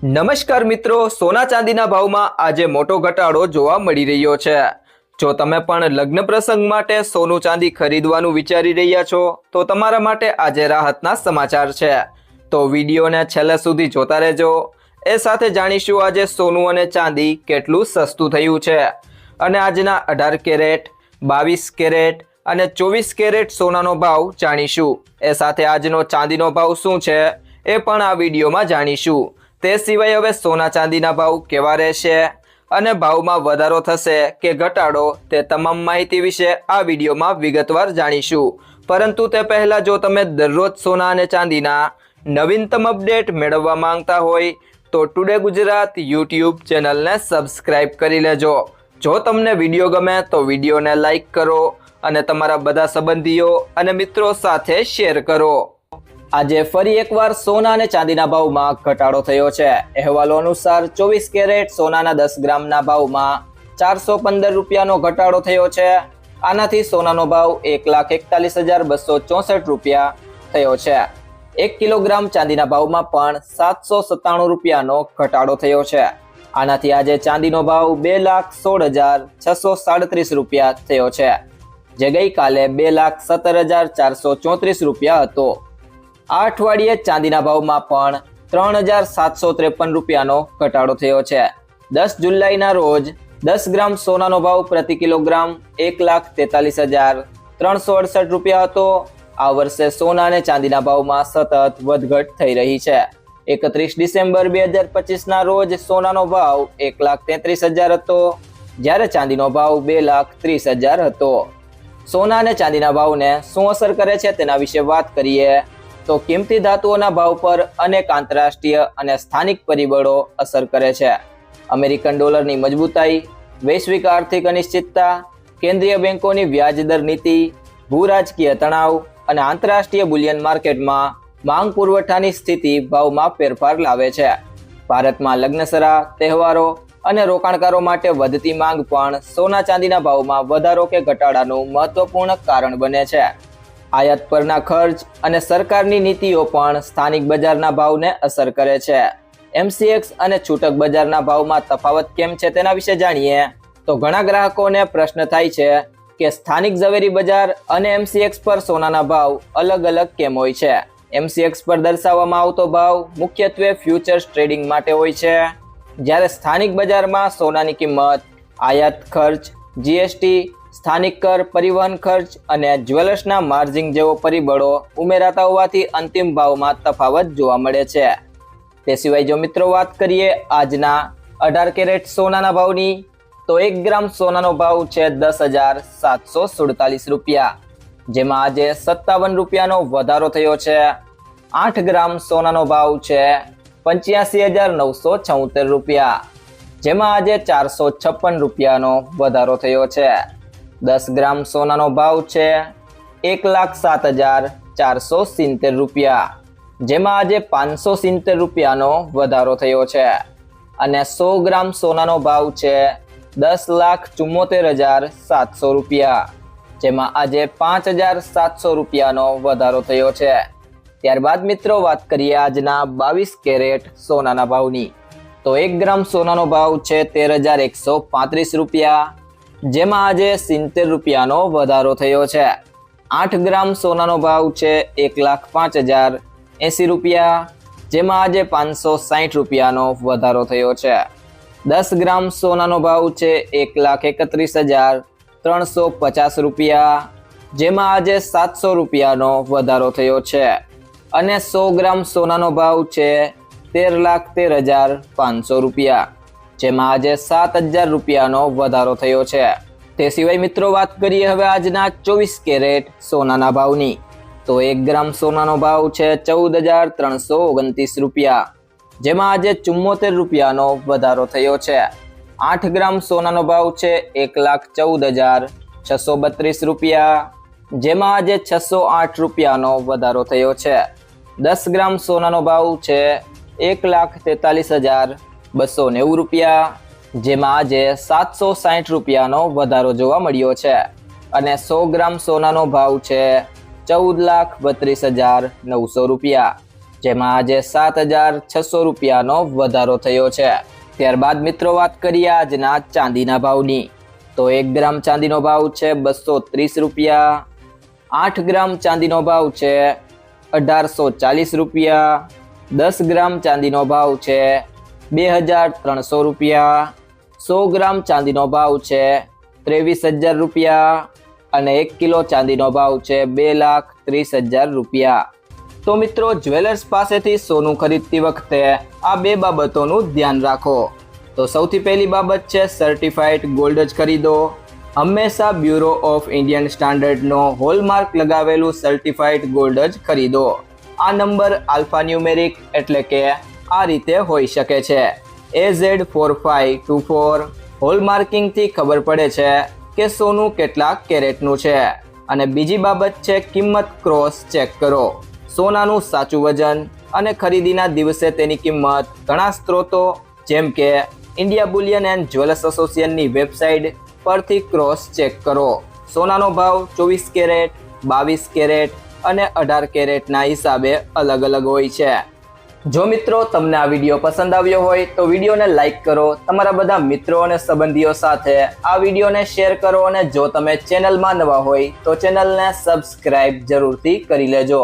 નમસ્કાર મિત્રો, સોના ચાંદીના ભાવમાં આજે મોટો ઘટાડો જોવા મળી રહ્યો છે। જો તમે પણ લગ્ન પ્રસંગ માટે સોનું ચાંદી ખરીદવાનું વિચારી રહ્યા છો તો તમારા માટે આજે રાહતના સમાચાર છે। તો વિડીયોને છેલ્લે સુધી જોતા રહેજો। એ સાથે જાણીશું આજે સોનું અને ચાંદી કેટલું સસ્તું થયું છે અને આજના 18 કેરેટ, 22 કેરેટ અને 24 કેરેટ સોનાનો ભાવ જાણીશું। એ સાથે આજનો ચાંદીનો ભાવ શું છે એ પણ આ વિડીયોમાં જાણીશું। તે સિવાય હવે સોના ચાંદીના ભાવ કેવા રહેશે અને ભાવમાં વધારો થશે કે ઘટાડો તે તમામ માહિતી વિશે આ વિડીયોમાં વિગતવાર જાણીશું। પરંતુ તે પહેલા જો તમે દરરોજ સોના અને ચાંદીના નવીનતમ અપડેટ મેળવવા માંગતા હોય તો ટુડે ગુજરાત યુટ્યુબ ચેનલને સબસ્ક્રાઇબ કરી લેજો। જો તમને વિડીયો ગમે તો વિડીયોને લાઈક કરો અને તમારા બધા સંબંધીઓ અને મિત્રો સાથે શેર કરો। આજે ફરી એકવાર સોના અને ચાંદીના ભાવમાં ઘટાડો થયો છે। અહેવાલો અનુસાર 24 કેરેટ સોનાના 10 ગ્રામના ભાવમાં 415 રૂપિયાનો ઘટાડો થયો છે। આનાથી સોનાનો ભાવ 1,41,264 રૂપિયા થયો છે। 1 કિલોગ્રામ ચાંદીના ભાવમાં પણ 797 રૂપિયાનો ઘટાડો થયો છે। આનાથી આજે ચાંદીનો ભાવ 2,16,637 રૂપિયા થયો છે, જે ગઈકાલે 2,17,434 રૂપિયા હતો। આ અઠવાડિયે ચાંદીના ભાવમાં પણ 3,753 રૂપિયાનો ઘટાડો થયો છે। 10 જુલાઈના રોજ 10 ગ્રામ સોનાનો ભાવ પ્રતિ કિલોગ્રામ 1,43,368 રૂપિયા હતો। આ વર્ષે સોના અને ચાંદીના ભાવમાં સતત વધઘટ થઈ રહી છે। 31 ડિસેમ્બર 2025ના રોજ સોનાનો ભાવ 1,33,000 હતો, જ્યારે ચાંદીનો ભાવ 2,30,000 હતો। સોના અને ચાંદીના ભાવને શું અસર કરે છે તેના વિશે વાત કરીએ તો કિંમતી ધાતુઓના ભાવ પર અનેક આંતરરાષ્ટ્રીય અને સ્થાનિક પરિબળો અસર કરે છે। અમેરિકન ડોલરની મજબૂતાઈ, વૈશ્વિક આર્થિક અનિશ્ચિતતા, કેન્દ્રીય બેંકોની વ્યાજદર નીતિ, ભૂરાજકીય તણાવ અને આંતરરાષ્ટ્રીય બુલિયન માર્કેટમાં માંગ પુરવઠાની સ્થિતિ ભાવમાં ફેરફાર લાવે છે। ભારતમાં લગ્નસરા, તહેવારો અને રોકાણકારો માટે વધતી માંગ પણ સોના ચાંદીના ભાવમાં વધારો કે ઘટાડાનું મહત્વપૂર્ણ કારણ બને છે। આયાત પરના ખર્ચ અને સરકારની નીતિઓ પણ સ્થાનિક બજારના ભાવને અસર કરે છે। MCX અને છૂટક બજારના ભાવમાં તફાવત કેમ છે તેના વિશે જાણીએ તો ઘણા ગ્રાહકોને પ્રશ્ન થાય છે કે સ્થાનિક ઝવેરી બજાર અને MCX પર સોનાના ભાવ અલગ અલગ કેમ હોય છે। MCX પર દર્શાવવામાં આવતો ભાવ મુખ્યત્વે ફ્યુચર્સ ટ્રેડિંગ માટે હોય છે, જ્યારે સ્થાનિક બજારમાં સોનાની કિંમત, આયાત ખર્ચ, GST, સ્થાનિક કર, પરિવહન ખર્ચ અને જ્વેલર્સના માર્જિન જેવો પરિબળો ઉમેરાતા હોવાથી અંતિમ ભાવમાં તફાવત જોવા મળે છે। તે સિવાય જો મિત્રો વાત કરીએ આજના 18 કેરેટ સોનાના ભાવની તો 1 ગ્રામ સોનાનો ભાવ છે 10,747 રૂપિયા, જેમાં આજે 57 રૂપિયાનો વધારો થયો છે। 8 ગ્રામ સોનાનો ભાવ છે 85,976 રૂપિયા, જેમાં આજે 456 રૂપિયાનો વધારો થયો છે। 10 ગ્રામ સોનાનો ભાવ છે 1,07,470 રૂપિયા, જેમાં આજે 570 રૂપિયાનો વધારો થયો છે। અને 100 ગ્રામ સોનાનો ભાવ છે 10,74,700 રૂપિયા, જેમાં આજે 5,700 રૂપિયાનો વધારો થયો છે। ત્યારબાદ મિત્રો વાત કરીએ આજના 22 કેરેટ સોનાના ભાવની તો 1 ગ્રામ સોનાનો ભાવ છે 13,135 રૂપિયા, જેમાં આજે 70 રૂપિયાનો વધારો થયો છે। 8 ગ્રામ સોનાનો ભાવ છે 1,05,080 રૂપિયા, જેમાં આજે 560 રૂપિયાનો વધારો થયો છે। 10 ગ્રામ સોનાનો ભાવ છે 1,31,350 રૂપિયા, જેમાં આજે 700 રૂપિયાનો વધારો થયો છે। અને 100 ગ્રામ સોનાનો ભાવ છે 13,13,500 રૂપિયા, જેમાં આજે 7,000 રૂપિયાનો વધારો થયો છે। તે સિવાય મિત્રો વાત કરીએ હવે આજના 24 કેરેટ સોનાના ભાવની તો 1 ગ્રામ સોનાનો ભાવ છે 14,329 રૂપિયા, જેમાં આજે 74 રૂપિયાનો વધારો થયો છે। 8 ગ્રામ સોનાનો ભાવ છે 1,14,632 રૂપિયા, જેમાં આજે 608 રૂપિયાનો વધારો થયો છે। 10 ગ્રામ સોનાનો ભાવ છે 1,43,290 રૂપિયા, જેમાં આજે 760 રૂપિયાનો વધારો જોવા મળ્યો છે। અને 100 ગ્રામ સોનાનો ભાવ છે 14,32,900 રૂપિયા, જેમાં આજે 7,600 રૂપિયાનો વધારો થયો છે। ત્યારબાદ મિત્રો વાત કરીએ આજના ચાંદીના ભાવની, તો 1 ગ્રામ ચાંદીનો ભાવ છે 230 રૂપિયા, 8 ગ્રામ ચાંદીનો ભાવ છે 1840 રૂપિયા, 10 ગ્રામ ચાંદીનો ભાવ છે 2300 રૂપિયા, 100 ગ્રામ ચાંદીનો ભાવ છે 23,000 રૂપિયા અને 1 કિલો ચાંદીનો ભાવ છે 2,30,000 રૂપિયા। તો મિત્રો જ્વેલર્સ પાસેથી સોનું ખરીદતી વખતે આ બે બાબતોનું ધ્યાન રાખો। તો સૌથી પહેલી બાબત છે સર્ટિફાઈડ ગોલ્ડ જ ખરીદો। હંમેશા બ્યુરો ઓફ ઇન્ડિયન સ્ટાન્ડર્ડનો હોલમાર્ક લગાવેલું સર્ટિફાઈડ ગોલ્ડ જ ખરીદો। આ નંબર આલ્ફા ન્યુમેરિક એટલે કે આ રીતે હોઈ શકે છે AZ4524। હોલમાર્કિંગથી ખબર પડે છે કે સોનું કેટલા કેરેટનું છે। અને બીજી બાબત છે કિંમત ક્રોસ ચેક કરો। સોનાનું સાચું વજન અને ખરીદીના દિવસે તેની કિંમત ઘણા સ્ત્રોતો જેમ કે ઇન્ડિયા બુલિયન એન્ડ જ્વેલર્સ એસોસિએશનની વેબસાઇટ પરથી ક્રોસ ચેક કરો। સોનાનો ભાવ 24 કેરેટ, 22 કેરેટ અને 18 કેરેટના હિસાબે અલગ અલગ હોય છે। જો મિત્રો તમને આ વિડીયો પસંદ આવ્યો હોય તો વિડીયોને લાઈક કરો, તમારા બધા મિત્રો અને સંબંધીઓ સાથે આ વિડીયોને શેર કરો અને જો તમે ચેનલમાં નવા હોય તો ચેનલને સબસ્ક્રાઇબ જરૂરથી કરી લેજો।